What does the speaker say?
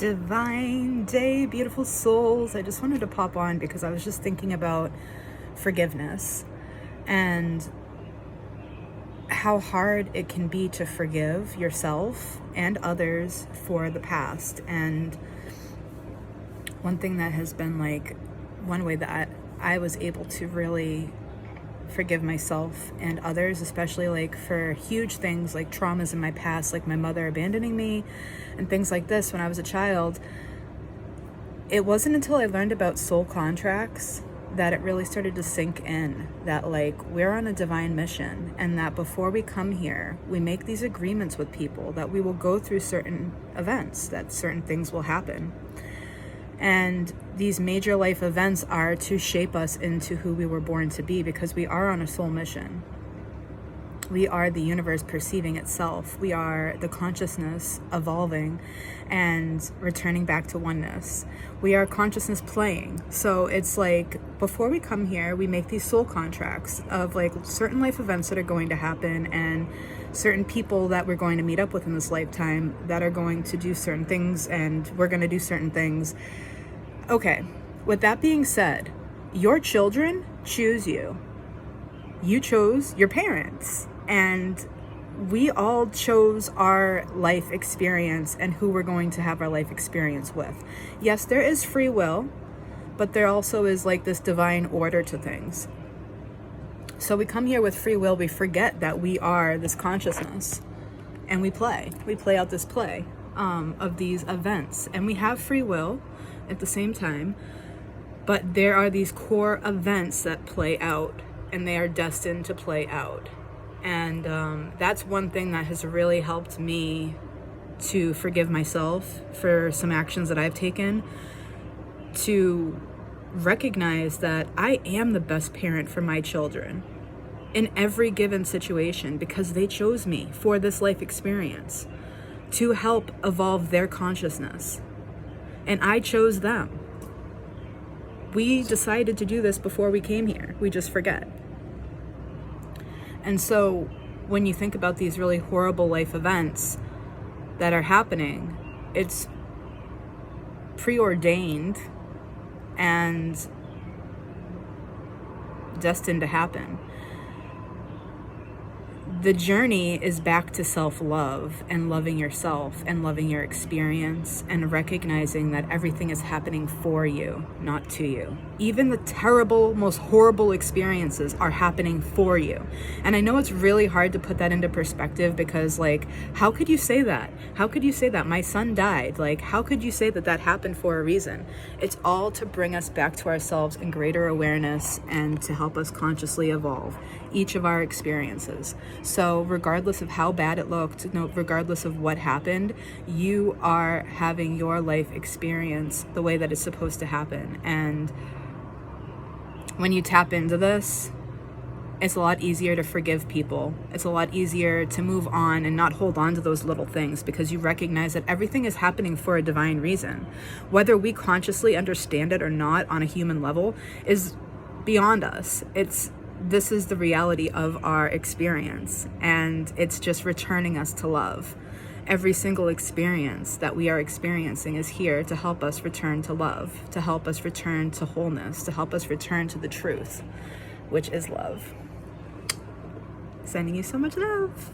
Divine day, beautiful souls. I just wanted to pop on because I was just thinking about forgiveness and how hard it can be to forgive yourself and others for the past. And one thing that has been one way that I was able to really forgive myself and others, especially for huge things like traumas in my past, like my mother abandoning me and things like this when I was a child. It wasn't until I learned about soul contracts that it really started to sink in that we're on a divine mission, and that before we come here we make these agreements with people that we will go through certain events, that certain things will happen. And these major life events are to shape us into who we were born to be, because we are on a soul mission. We are the universe perceiving itself. We are the consciousness evolving and returning back to oneness. We are consciousness playing. So it's before we come here, we make these soul contracts of certain life events that are going to happen, and certain people that we're going to meet up with in this lifetime that are going to do certain things, and we're going to do certain things. Okay, with that being said, your children choose you. You chose your parents, and we all chose our life experience and who we're going to have our life experience with. Yes, there is free will, but there also is this divine order to things. So we come here with free will, we forget that we are this consciousness, and we play out this play of these events, and we have free will at the same time, but there are these core events that play out, and they are destined to play out. And that's one thing that has really helped me to forgive myself for some actions that I've taken, to recognize that I am the best parent for my children in every given situation, because they chose me for this life experience to help evolve their consciousness, and I chose them. We decided to do this before we came here. We just forget. And so when you think about these really horrible life events that are happening, it's preordained and destined to happen. The journey is back to self-love and loving yourself and loving your experience, and recognizing that everything is happening for you, not to you. Even the terrible, most horrible experiences are happening for you. And I know it's really hard to put that into perspective, because how could you say that? How could you say that? My son died. How could you say that that happened for a reason? It's all to bring us back to ourselves in greater awareness, and to help us consciously evolve each of our experiences. So regardless of how bad it looked, regardless of what happened, you are having your life experience the way that it's supposed to happen. And when you tap into this, it's a lot easier to forgive people. It's a lot easier to move on and not hold on to those little things, because you recognize that everything is happening for a divine reason. Whether we consciously understand it or not on a human level is beyond us. This is the reality of our experience, and it's just returning us to love. Every single experience that we are experiencing is here to help us return to love, to help us return to wholeness, to help us return to the truth, which is love. Sending you so much love.